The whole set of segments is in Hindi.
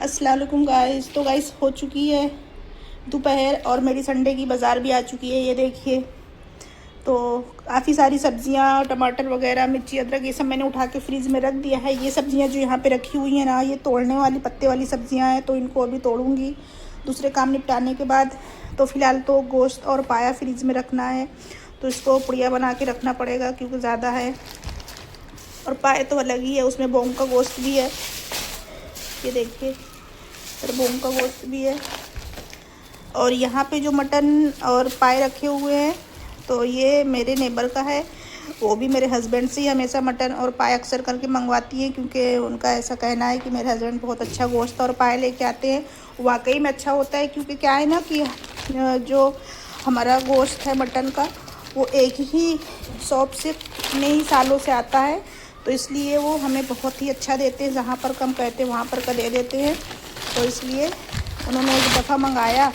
अस्सलाम वालेकुम गाइस। तो गाइस हो चुकी है दोपहर और मेरी संडे की बाज़ार भी आ चुकी है। ये देखिए, तो काफ़ी सारी सब्जियां, टमाटर वगैरह, मिर्ची, अदरक, ये सब मैंने उठा के फ्रीज़ में रख दिया है। ये सब्जियां जो यहाँ पे रखी हुई हैं ना, ये तोड़ने वाली पत्ते वाली सब्जियां हैं, तो इनको अभी तोड़ूंगी दूसरे काम निपटाने के बाद। तो फ़िलहाल तो गोश्त और पाया फ्रीज़ में रखना है, तो इसको पुड़िया बना के रखना पड़ेगा क्योंकि ज़्यादा है। और पाए तो अलग ही है, उसमें बोंग का गोश्त भी है। ये देखिए, फिर बोंग का गोश्त भी है। और यहाँ पे जो मटन और पाए रखे हुए हैं, तो ये मेरे नेबर का है। वो भी मेरे हस्बैंड से ही हमेशा मटन और पाए अक्सर करके मंगवाती है, क्योंकि उनका ऐसा कहना है कि मेरे हस्बैंड बहुत अच्छा गोश्त और पाए लेके आते हैं। वाकई में अच्छा होता है, क्योंकि क्या है ना कि जो हमारा गोश्त है मटन का, वो एक ही शॉप से कितने ही सालों से आता है, तो इसलिए वो हमें बहुत ही अच्छा देते हैं। जहाँ पर कम कहते हैं वहाँ पर का दे देते हैं। तो इसलिए उन्होंने एक दफ़ा मंगाया,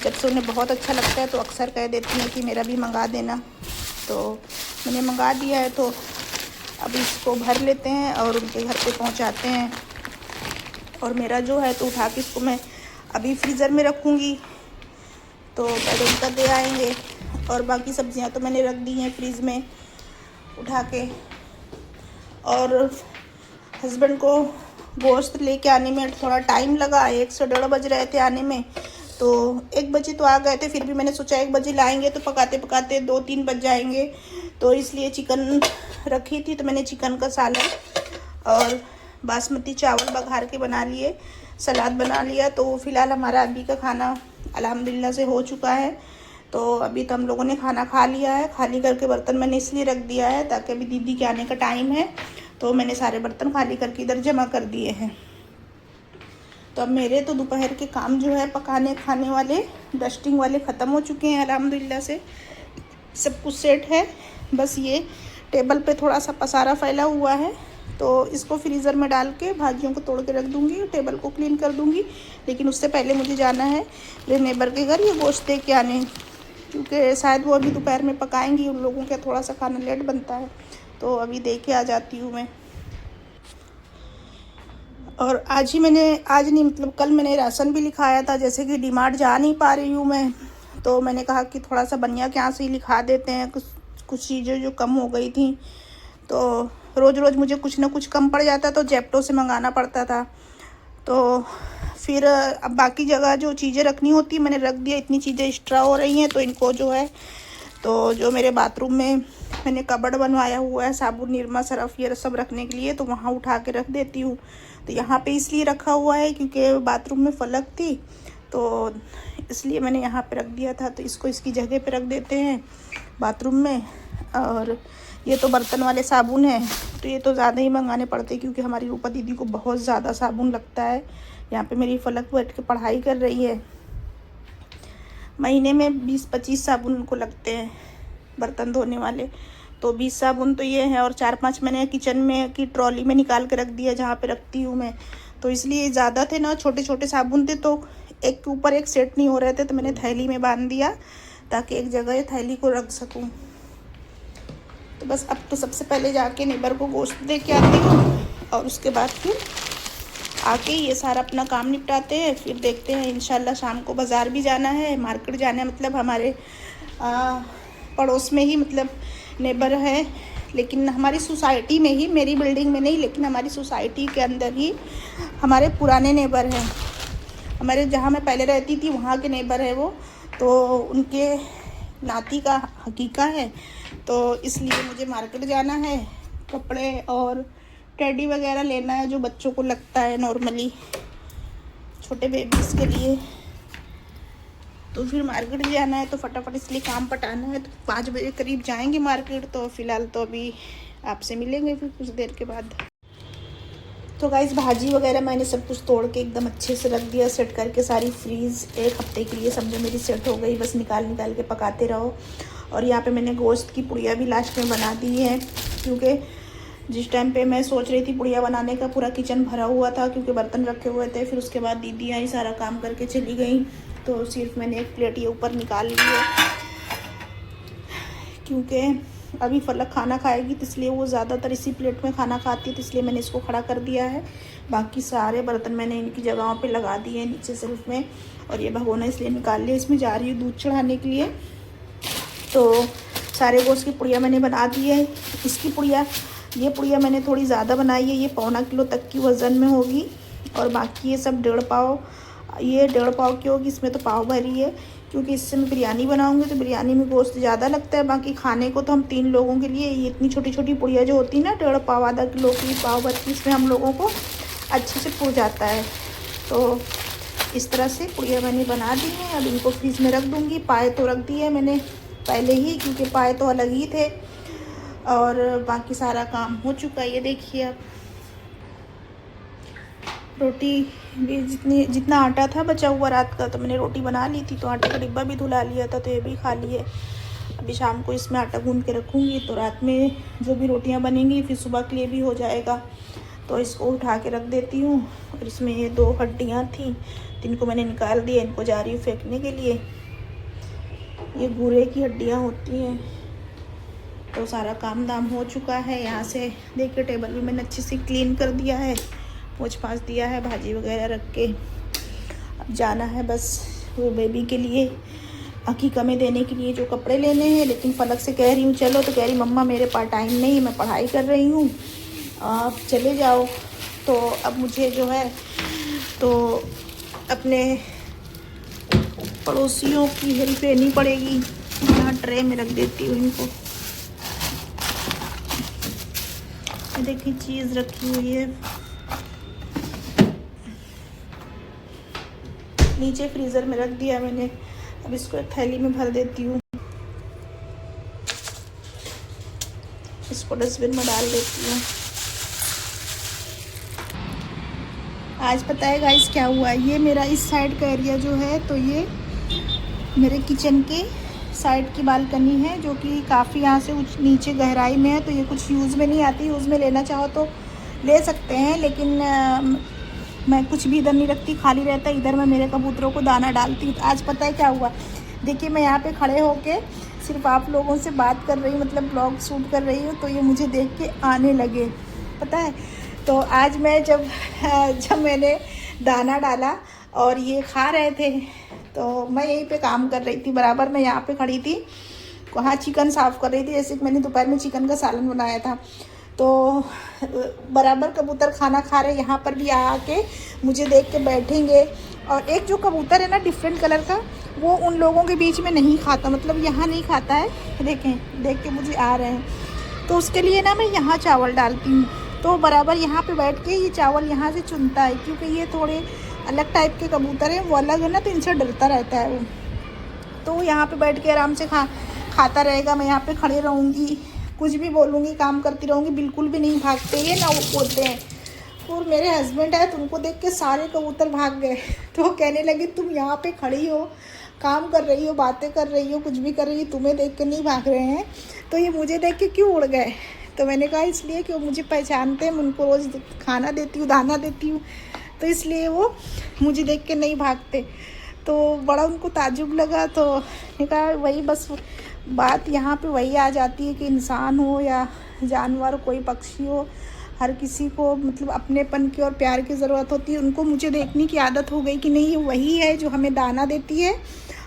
जब से उन्हें बहुत अच्छा लगता है तो अक्सर कह देती हैं कि मेरा भी मंगा देना। तो मैंने मंगा दिया है, तो अब इसको भर लेते हैं और उनके घर पे पहुंचाते हैं। और मेरा जो है तो उठा के इसको मैं अभी फ्रीज़र में रखूँगी, तो पहले उनका दे आएंगे। और बाकी सब्जियां तो मैंने रख दी हैं फ्रीज़ में उठा के। और हस्बैंड को गोश्त लेके आने में थोड़ा टाइम लगा, 1 से 1:30 बज रहे थे आने में। तो 1 बजे तो आ गए थे, फिर भी मैंने सोचा 1 बजे लाएंगे तो पकाते पकाते 2-3 बज जाएंगे, तो इसलिए चिकन रखी थी। तो मैंने चिकन का सालन और बासमती चावल बघार के बना लिए, सलाद बना लिया। तो फ़िलहाल हमारा अभी का खाना अल्हम्दुलिल्लाह से हो चुका है। तो अभी तो हम लोगों ने खाना खा लिया है। खाली करके बर्तन मैंने इसलिए रख दिया है ताकि अभी दीदी के आने का टाइम है, तो मैंने सारे बर्तन खाली करके इधर जमा कर दिए हैं। तो अब मेरे तो दोपहर के काम जो है पकाने खाने वाले, डस्टिंग वाले ख़त्म हो चुके हैं अल्हम्दुलिल्लाह से। सब कुछ सेट है, बस ये टेबल पे थोड़ा सा पसारा फैला हुआ है, तो इसको फ्रीज़र में डाल के भाजियों को तोड़ के रख दूँगी, टेबल को क्लीन कर दूँगी। लेकिन उससे पहले मुझे जाना है मेरे नेबर के घर ये गोश्त दे के आने, क्योंकि शायद वो अभी दोपहर में पकाएंगी। उन लोगों का थोड़ा सा खाना लेट बनता है, तो अभी दे के आ जाती हूँ मैं। और आज नहीं मतलब कल मैंने राशन भी लिखाया था, जैसे कि डीमार्ट जा नहीं पा रही हूँ मैं, तो मैंने कहा कि थोड़ा सा बनिया के यहाँ से ही लिखा देते हैं कुछ चीज़ें जो कम हो गई थी। तो रोज़ रोज़ मुझे कुछ ना कुछ कम पड़ जाता, तो जेप्टो से मंगाना पड़ता था। तो फिर अब बाकी जगह जो चीज़ें रखनी होती मैंने रख दिया। इतनी चीज़ें एक्स्ट्रा हो रही हैं, तो इनको जो है, तो जो मेरे बाथरूम में मैंने कबर्ड बनवाया हुआ है साबुन, निरमा, सर्फ, ये सब रखने के लिए, तो वहाँ उठा के रख देती हूँ। तो यहाँ पे इसलिए रखा हुआ है क्योंकि बाथरूम में फलक थी, तो इसलिए मैंने यहाँ पे रख दिया था। तो इसको इसकी जगह पे रख देते हैं बाथरूम में। और ये तो बर्तन वाले साबुन है, तो ये तो ज़्यादा ही मंगाने पड़ते हैं, क्योंकि हमारी रूपा दीदी को बहुत ज़्यादा साबुन लगता है। यहाँ पे मेरी फलक बैठ के पढ़ाई कर रही है, महीने में 20-25 साबुन उनको लगते हैं बर्तन धोने वाले। तो 20 साबुन तो ये हैं, और 4-5 मैंने किचन में की ट्रॉली में निकाल के रख दिया जहाँ पे रखती हूँ मैं। तो इसलिए ज़्यादा थे ना, छोटे छोटे साबुन थे, तो एक के ऊपर एक सेट नहीं हो रहे थे, तो मैंने थैली में बांध दिया ताकि एक जगह थैली को रख सकूँ। तो बस अब तो सबसे पहले जाके नेबर को गोश्त दे के आती हूँ, और उसके बाद फिर आके ये सारा अपना काम निपटाते हैं। फिर देखते हैं, इंशाल्लाह शाम को बाज़ार भी जाना है, मार्केट जाना है। मतलब हमारे पड़ोस में ही, मतलब नेबर है, लेकिन हमारी सोसाइटी में ही, मेरी बिल्डिंग में नहीं, लेकिन हमारी सोसाइटी के अंदर ही हमारे पुराने नेबर हैं। हमारे जहाँ मैं पहले रहती थी वहाँ के नेबर है वो, तो उनके नाती का हकीका है। तो इसलिए मुझे मार्केट जाना है, कपड़े और टेडी वगैरह लेना है जो बच्चों को लगता है नॉर्मली, छोटे बेबीज़ के लिए। तो फिर मार्केट जाना है, तो फटाफट इसलिए काम पटाना है। तो 5 बजे करीब जाएंगे मार्केट। तो फ़िलहाल तो अभी आपसे मिलेंगे फिर कुछ देर के बाद। तो गाइस, भाजी वगैरह मैंने सब कुछ तोड़ के एकदम अच्छे से रख दिया, सेट करके सारी फ्रीज़ 1 हफ्ते के लिए समझो मेरी सेट हो गई। बस निकाल के पकाते रहो। और यहाँ पे मैंने गोश्त की पुड़िया भी लास्ट में बना दी है, क्योंकि जिस टाइम पे मैं सोच रही थी पुड़िया बनाने का, पूरा किचन भरा हुआ था, क्योंकि बर्तन रखे हुए थे। फिर उसके बाद दीदी आई, सारा काम करके चली गई, तो सिर्फ मैंने एक प्लेट ये ऊपर निकाल ली है, क्योंकि अभी फलक खाना खाएगी, तो इसलिए वो ज़्यादातर इसी प्लेट में खाना खाती है, तो इसलिए मैंने इसको खड़ा कर दिया है। बाकी सारे बर्तन मैंने इनकी जगहों पे लगा दिए हैं नीचे शेल्फ में। और ये भगोना इसलिए निकाल लिया, इसमें जा रही हूँ दूध चढ़ाने के लिए। तो सारे गोश्त की पुड़िया मैंने बना दी है। इसकी पुड़िया, ये पुड़िया मैंने थोड़ी ज़्यादा बनाई है, ये 1.25 किलो तक की वज़न में होगी। और बाकी ये सब 1.5 पाव, ये 1.5 पाव की होगी। इसमें तो पाव भरी है, क्योंकि इससे मैं बिरयानी बनाऊंगी तो बिरयानी में गोश्त ज़्यादा लगता है। बाकी खाने को तो हम 3 लोगों के लिए ये इतनी छोटी छोटी पुड़िया जो होती है ना 1.5 पाव, आधा किलो की पाव भर की, इसमें हम लोगों को अच्छे से पुड़ जाता है। तो इस तरह से पुड़िया मैंने बना दी है। अब इनको फ्रीज में रख दूँगी। पाए तो रख दिए मैंने पहले ही, क्योंकि पाए तो अलग ही थे। और बाकी सारा काम हो चुका है। ये देखिए अब रोटी भी जितना आटा था बचा हुआ रात का, तो मैंने रोटी बना ली थी। तो आटे का डिब्बा भी धुला लिया था, तो ये भी खा लिए। अभी शाम को इसमें आटा गूंद के रखूँगी, तो रात में जो भी रोटियां बनेंगी फिर सुबह के लिए भी हो जाएगा। तो इसको उठा के रख देती हूँ। और इसमें ये 2 हड्डियाँ थी, तो इनको मैंने निकाल दिया। इनको जा रही हूँ फेंकने के लिए। ये भूरे की हड्डियाँ होती हैं। तो सारा काम दाम हो चुका है। यहाँ से देखिए टेबल भी मैंने अच्छे से क्लीन कर दिया है, पोंछ पाछ दिया है, भाजी वगैरह रख के। अब जाना है बस वो बेबी के लिए अकीका में देने के लिए जो कपड़े लेने हैं। लेकिन फलक से कह रही हूँ चलो, तो कह रही मम्मा मेरे पास टाइम नहीं, मैं पढ़ाई कर रही हूँ, आप चले जाओ। तो अब मुझे जो है तो अपने पड़ोसियों की हेल्प लेनी पड़ेगी। यहाँ ट्रे में रख देती हूँ इनको। देखिए चीज़ रखी हुई है नीचे फ्रीज़र में रख दिया मैंने। अब इसको एक थैली में भर देती हूँ, इसको डस्टबिन में डाल देती हूँ। आज पता है गाइस क्या हुआ, ये मेरा इस साइड का एरिया जो है, तो ये मेरे किचन के साइड की बालकनी है, जो कि काफ़ी यहाँ से नीचे गहराई में है। तो ये कुछ यूज़ में नहीं आती, यूज़ में लेना चाहो तो ले सकते हैं, लेकिन मैं कुछ भी इधर नहीं रखती, खाली रहता है। इधर मैं मेरे कबूतरों को दाना डालती हूँ। तो आज पता है क्या हुआ, देखिए मैं यहाँ पे खड़े होके सिर्फ आप लोगों से बात कर रही हूँ, मतलब ब्लॉग शूट कर रही हूँ। तो ये मुझे देख के आने लगे, पता है। तो आज मैं जब मैंने दाना डाला और ये खा रहे थे, तो मैं यहीं पे काम कर रही थी, बराबर मैं यहाँ पे खड़ी थी, वहाँ चिकन साफ़ कर रही थी। जैसे कि मैंने दोपहर में चिकन का सालन बनाया था, तो बराबर कबूतर खाना खा रहे, यहाँ पर भी आके मुझे देख के बैठेंगे। और एक जो कबूतर है ना डिफरेंट कलर का, वो उन लोगों के बीच में नहीं खाता, मतलब यहाँ नहीं खाता है। देखें, देख के मुझे आ रहे हैं, तो उसके लिए ना मैं यहाँ चावल डालती हूँ। तो बराबर यहाँ पे बैठ के ये चावल यहाँ से चुनता है, क्योंकि ये थोड़े अलग टाइप के कबूतर हैं, वो अलग है ना, तो इनसे डरता रहता है वो। तो यहाँ पे बैठ के आराम से खाता रहेगा। मैं यहाँ पे खड़े रहूँगी, कुछ भी बोलूँगी, काम करती रहूँगी, बिल्कुल भी नहीं भागते ये ना, वो बोलते हैं। और मेरे हस्बैंड है, तो उनको देख के सारे कबूतर भाग गए। तो वो कहने लगे तुम यहाँ पे खड़ी हो, काम कर रही हो, बातें कर रही हो, कुछ भी कर रही हो, तुम्हें देख के नहीं भाग रहे हैं, तो ये मुझे देख के क्यों उड़ गए। तो मैंने कहा इसलिए कि वो मुझे पहचानते हैं, मैं उनको रोज़ खाना देती हूँ, दाना देती हूँ, तो इसलिए वो मुझे देख के नहीं भागते। तो बड़ा उनको ताज्जुब लगा। तो मैंने कहा वही बस बात यहाँ पे वही आ जाती है कि इंसान हो या जानवर, कोई पक्षी हो, हर किसी को मतलब अपनेपन की और प्यार की ज़रूरत होती है। उनको मुझे देखने की आदत हो गई कि नहीं ये वही है जो हमें दाना देती है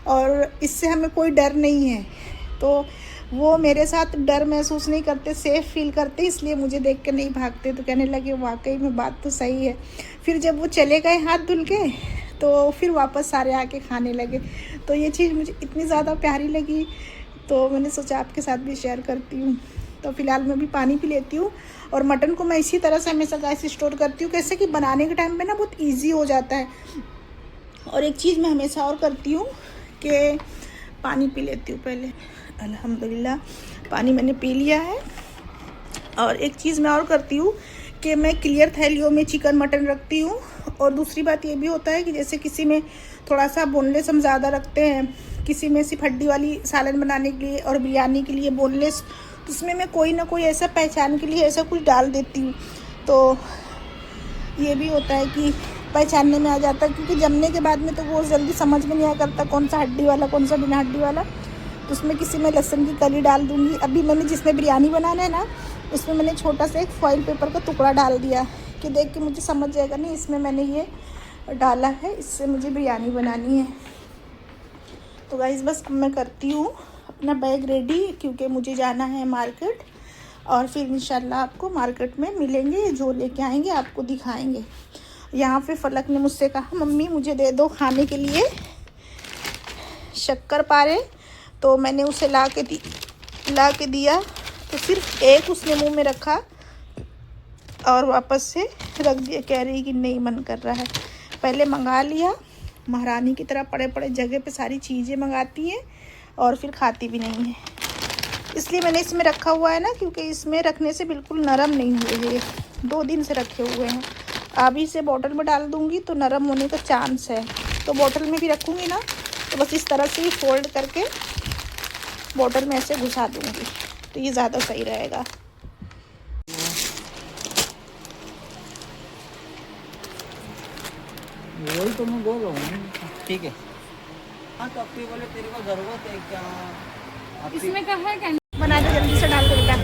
और इससे हमें कोई डर नहीं है। तो वो मेरे साथ डर महसूस नहीं करते, सेफ़ फील करते, इसलिए मुझे देख कर नहीं भागते। तो कहने लगे वाकई में बात तो सही है। फिर जब वो चले गए हाथ धुल के, तो फिर वापस सारे आके खाने लगे। तो ये चीज़ मुझे इतनी ज़्यादा प्यारी लगी, तो मैंने सोचा आपके साथ भी शेयर करती हूँ। तो फ़िलहाल मैं भी पानी पी लेती हूँ। और मटन को मैं इसी तरह से हमेशा गैस स्टोर करती हूँ, कैसे कि बनाने के टाइम पे ना बहुत ईजी हो जाता है। और एक चीज़ मैं हमेशा और करती हूँ कि पानी पी लेती हूँ पहले। अल्हम्दुलिल्लाह पानी मैंने पी लिया है। और एक चीज़ मैं और करती हूँ कि मैं क्लियर थैलियों में चिकन मटन रखती हूँ। और दूसरी बात ये भी होता है कि जैसे किसी में थोड़ा सा बोनलेस हम ज़्यादा रखते हैं, किसी में सिर्फ हड्डी वाली सालन बनाने के लिए और बिरयानी के लिए बोनलेस, तो उसमें मैं कोई ना कोई ऐसा पहचान के लिए ऐसा कुछ डाल देती हूँ। तो ये भी होता है कि पहचानने में आ जाता है, क्योंकि जमने के बाद में तो वो जल्दी समझ में नहीं आ करता कौन सा हड्डी वाला कौन सा बिना हड्डी वाला। तो उसमें किसी में लहसुन की कली डाल दूँगी। अभी मैंने जिसमें बिरयानी बनाना है ना, उसमें मैंने छोटा सा एक फॉइल पेपर का टुकड़ा डाल दिया, कि देख के मुझे समझ जाएगा नहीं इसमें मैंने ये डाला है, इससे मुझे बिरयानी बनानी है। तो गाइस बस अब मैं करती हूँ अपना बैग रेडी, क्योंकि मुझे जाना है मार्केट और फिर इंशाल्लाह आपको मार्केट में मिलेंगे, जो लेके आएंगे आपको दिखाएंगे। यहाँ पे फलक ने मुझसे कहा मम्मी मुझे दे दो खाने के लिए शक्कर पारे, तो मैंने उसे ला के दिया। तो सिर्फ एक उसने मुंह में रखा और वापस से रख दिया, कह रही कि नहीं मन कर रहा है। पहले मंगा लिया, महारानी की तरह पड़े पड़े जगह पे सारी चीज़ें मंगाती हैं और फिर खाती भी नहीं है। इसलिए मैंने इसमें रखा हुआ है ना, क्योंकि इसमें रखने से बिल्कुल नरम नहीं हुए ये, 2 दिन से रखे हुए हैं। अभी इसे बोतल में डाल दूँगी तो नरम होने का चांस है, तो बोतल में भी रखूँगी ना तो बस इस तरह से ही फोल्ड करके बोतल में ऐसे घुसा दूँगी, तो ये ज़्यादा सही रहेगा। वही तो मैं बोल रहा हूँ। ठीक है। हाँ तो अपनी बोले तेरे को जरूरत है क्या? इसमें का है क्या? बना दो जल्दी से, डाल दो बेटा।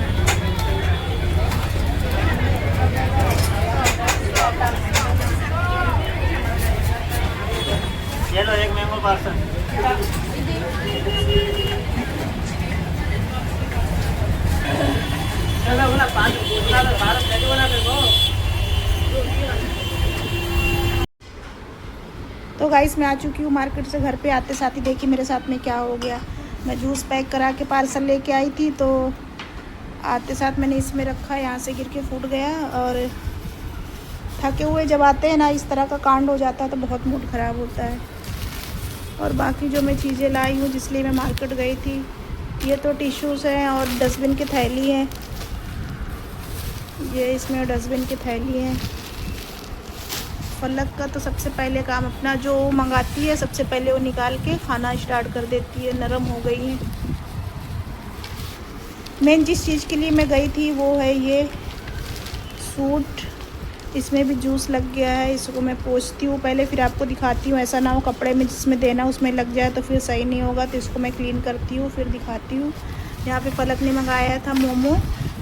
ये लो एक मैंगो पार्सल। चलो बोला 5 बोतल भारत ले लो ना मेरे को। तो गाइस मैं आ चुकी हूँ मार्केट से। घर पे आते साथ ही देखिए मेरे साथ में क्या हो गया। मैं जूस पैक करा के पार्सल लेके आई थी, तो आते साथ मैंने इसमें रखा, यहाँ से गिर के फूट गया। और थके हुए जब आते हैं ना इस तरह का कांड हो जाता है तो बहुत मूड ख़राब होता है। और बाकी जो मैं चीज़ें लाई हूँ जिसलिए मैं मार्केट गई थी, ये तो टिश्यूज़ हैं और डस्टबिन की थैली है। ये इसमें डस्टबिन की थैली है। फलक का तो सबसे पहले काम अपना जो मंगाती है सबसे पहले वो निकाल के खाना स्टार्ट कर देती है। नरम हो गई है। मेन जिस चीज़ के लिए मैं गई थी वो है ये सूट, इसमें भी जूस लग गया है। इसको मैं पोंछती हूँ पहले, फिर आपको दिखाती हूँ। ऐसा ना हो कपड़े में जिसमें देना उसमें लग जाए तो फिर सही नहीं होगा, तो इसको मैं क्लीन करती हूँ फिर दिखाती हूँ। यहाँ पे फलक ने मंगाया था मोमो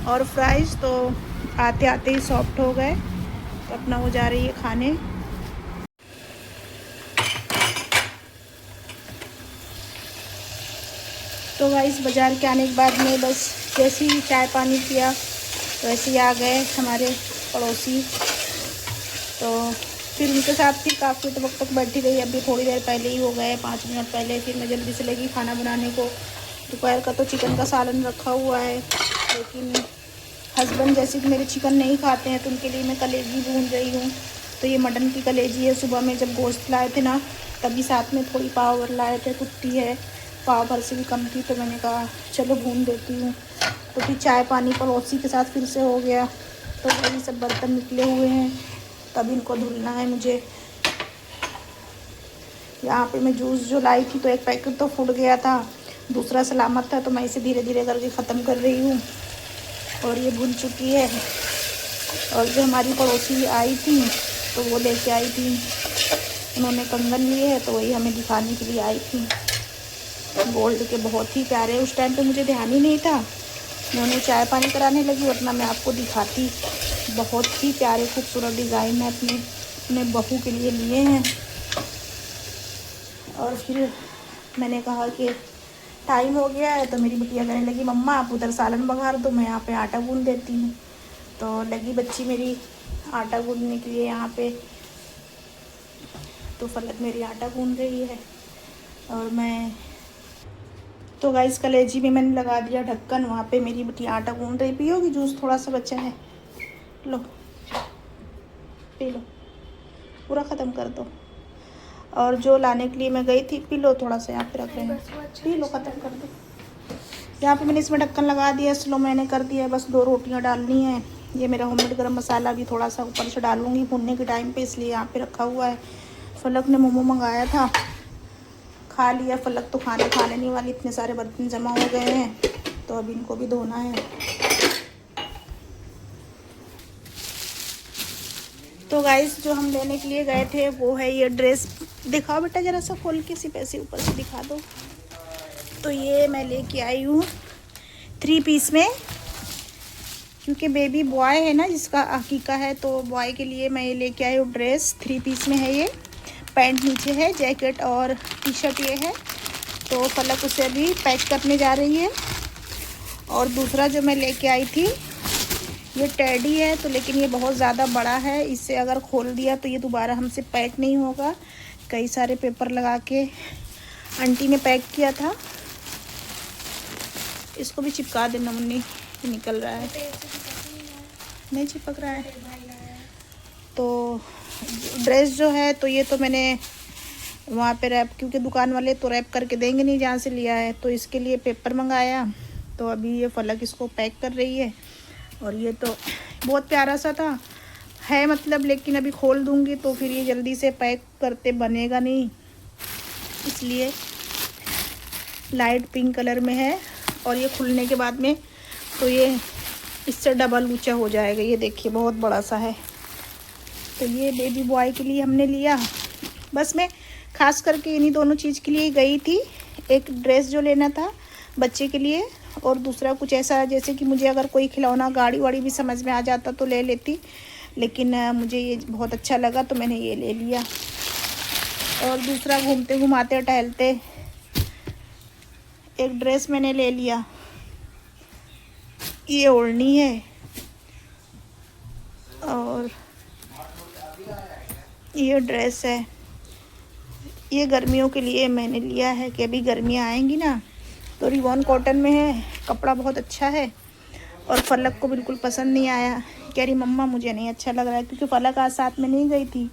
और फ्राइज़, तो आते आते ही सॉफ्ट हो गए, तो अपना वो जा रही है खाने। तो गाइस बाज़ार के आने के बाद में बस जैसे ही चाय पानी पिया वैसे ही आ गए हमारे पड़ोसी, तो फिर उनके साथ फिर काफ़ी वक्त तक बैठी रही। अभी थोड़ी देर पहले ही हो गए, 5 मिनट पहले। फिर मैं जल्दी से लगी खाना बनाने को। दोपहर का तो चिकन का सालन रखा हुआ है, लेकिन हस्बैंड जैसे कि मेरे चिकन नहीं खाते हैं तो उनके लिए मैं कलेजी भून रही हूँ। तो ये मटन की कलेजी है। सुबह में जब गोश्त लाए थे ना तभी साथ में थोड़ी पाव भर लाए थे, कुत्ती है, पाव भर से भी कम थी, तो मैंने कहा चलो भून देती हूँ। तो फिर चाय पानी पड़ोसी के साथ फिर से हो गया। तो वही सब बर्तन निकले हुए हैं, तब इनको धुलना है मुझे। यहाँ पे मैं जूस जो लाई थी तो एक पैकेट तो फूट गया था, दूसरा सलामत था, तो मैं इसे धीरे धीरे करके ख़त्म कर रही हूँ। और ये भुन चुकी है। और जो हमारी पड़ोसी आई थी तो वो लेके आई थी, उन्होंने कंगन लिए है तो वही हमें दिखाने के लिए आई थी। गोल्ड के बहुत ही प्यारे। उस टाइम पे मुझे ध्यान ही नहीं था, उन्होंने चाय पानी कराने लगी वरना मैं आपको दिखाती। बहुत ही प्यारे खूबसूरत डिज़ाइन है, अपने बहू के लिए लिए हैं। और फिर मैंने कहा कि टाइम हो गया है, तो मेरी बिटिया कहने लगी मम्मा आप उधर सालन बघार दो, मैं यहाँ पे आटा गूंद देती हूँ। तो लगी बच्ची मेरी आटा गूंदने के लिए यहाँ पे। तो फलक मेरी आटा गूंद रही है और मैं तो गाइस कलेजी में मैंने लगा दिया ढक्कन। वहाँ पे मेरी बिटिया आटा गूंद रही। पियोगी जूस? थोड़ा सा बचा है, लो पी लो, पूरा ख़त्म कर दो। और जो लाने के लिए मैं गई थी, पी लो, थोड़ा सा यहाँ पे रख रहे हैं, पी लो, ख़त्म कर दो। यहाँ पे मैंने इसमें ढक्कन लगा दिया, स्लो मैंने कर दिया है। बस 2 रोटियाँ डालनी है। ये मेरा होममेड गरम मसाला भी थोड़ा सा ऊपर से डालूँगी भुनने के टाइम पे, इसलिए यहाँ पे रखा हुआ है। फलक ने मोमो मंगाया था, खा लिया। फलक तो खाना खाने नहीं वाली, इतने सारे बर्तन जमा हो गए हैं, तो अब इनको भी धोना है। तो गाइस जो हम लेने के लिए गए थे वो है ये ड्रेस। दिखाओ बेटा ज़रा सा खोल के, सिर्फ ऐसे ऊपर से दिखा दो। तो ये मैं लेके आई हूँ 3 पीस में, क्योंकि बेबी बॉय है ना जिसका हकीका है, तो बॉय के लिए मैं ये लेके आई हूँ ड्रेस। 3 पीस में है ये, पैंट नीचे है, जैकेट और टी शर्ट ये है। तो फलक उसे अभी पैक करने जा रही है। और दूसरा जो मैं लेके आई थी ये टेडी है, तो लेकिन ये बहुत ज़्यादा बड़ा है, इसे अगर खोल दिया तो ये दोबारा हमसे पैक नहीं होगा। कई सारे पेपर लगा के आंटी ने पैक किया था। इसको भी चिपका देना मुन्नी, ये निकल रहा है, नहीं चिपक रहा है। तो ड्रेस जो है तो ये तो मैंने वहाँ पे रैप, क्योंकि दुकान वाले तो रैप करके देंगे नहीं जहाँ से लिया है, तो इसके लिए पेपर मंगाया। तो अभी ये फलक इसको पैक कर रही है। और ये तो बहुत प्यारा सा था है मतलब, लेकिन अभी खोल दूँगी तो फिर ये जल्दी से पैक करते बनेगा नहीं, इसलिए लाइट पिंक कलर में है। और ये खुलने के बाद में तो ये इससे डबल ऊंचा हो जाएगा। ये देखिए बहुत बड़ा सा है। तो ये बेबी बॉय के लिए हमने लिया। बस मैं खास करके इन्हीं दोनों चीज़ के लिए गई थी। एक ड्रेस जो लेना था बच्चे के लिए, और दूसरा कुछ ऐसा जैसे कि मुझे अगर कोई खिलौना गाड़ी वाड़ी भी समझ में आ जाता तो ले लेती, लेकिन मुझे ये बहुत अच्छा लगा तो मैंने ये ले लिया। और दूसरा घूमते घुमाते टहलते एक ड्रेस मैंने ले लिया। ये ओढ़नी है और ये ड्रेस है। ये गर्मियों के लिए मैंने लिया है कि अभी गर्मियाँ आएंगी ना, तो रिबॉन कॉटन में है, कपड़ा बहुत अच्छा है। और फलक को बिल्कुल पसंद नहीं आया, कह रही मम्मा मुझे नहीं अच्छा लग रहा है, क्योंकि फलक आज साथ में नहीं गई थी,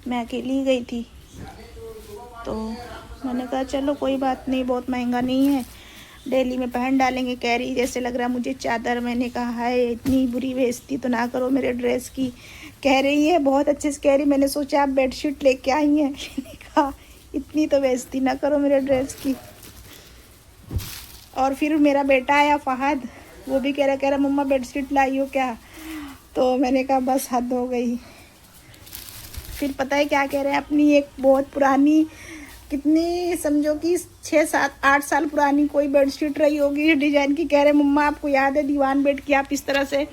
मैं अकेली गई थी। तो मैंने कहा चलो कोई बात नहीं, बहुत महंगा नहीं है, डेली में पहन डालेंगे। कह रही जैसे लग रहा है मुझे चादर। मैंने कहा है इतनी बुरी बेइज्जती तो ना करो मेरे ड्रेस की। कह रही है बहुत अच्छे से, कह रही मैंने सोचा आप बेडशीट लेके आई हैं। मैंने कहा इतनी तो बेइज्जती ना करो मेरे ड्रेस की। और फिर मेरा बेटा आया फहद, वो भी कह रहा मम्मा बेडशीट लाई हो क्या। तो मैंने कहा बस हद हो गई। फिर पता है क्या कह रहे हैं, अपनी एक बहुत पुरानी, कितनी समझो कि 6, 7, 8 साल पुरानी कोई बेडशीट रही होगी डिजाइन की। कह रहे मम्मा आपको याद है दीवान बेड की आप इस तरह से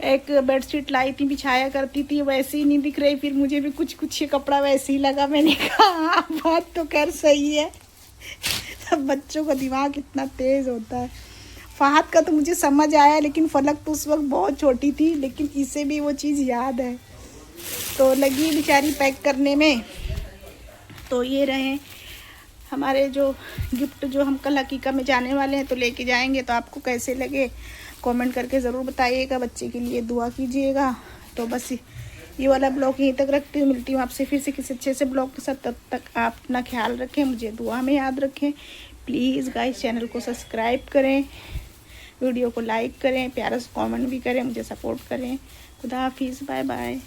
एक बेडशीट लाई थी, बिछाया करती थी, वैसी ही नहीं दिख रही। फिर मुझे भी कुछ ये कपड़ा वैसे ही लगा। मैंने कहा बात तो कर सही है। सब बच्चों का दिमाग इतना तेज़ होता है। फहद का तो मुझे समझ आया, लेकिन फलक तो उस वक्त बहुत छोटी थी, लेकिन इसे भी वो चीज़ याद है। तो लगी बेचारी पैक करने में। तो ये रहे हमारे जो गिफ्ट जो हम कल हकीका में जाने वाले हैं, तो लेके जाएंगे। तो आपको कैसे लगे कमेंट करके ज़रूर बताइएगा, बच्चे के लिए दुआ कीजिएगा। तो बस ये वाला ब्लॉग यहीं तक रखती हूँ, मिलती हूँ आपसे फिर से किसी अच्छे से ब्लॉग के साथ। तब तक आप अपना ख्याल रखें, मुझे दुआ में याद रखें। प्लीज़ गाइस चैनल को सब्सक्राइब करें, वीडियो को लाइक करें, प्यारा सा कमेंट भी करें, मुझे सपोर्ट करें। खुदा हाफिज़, बाय बाय।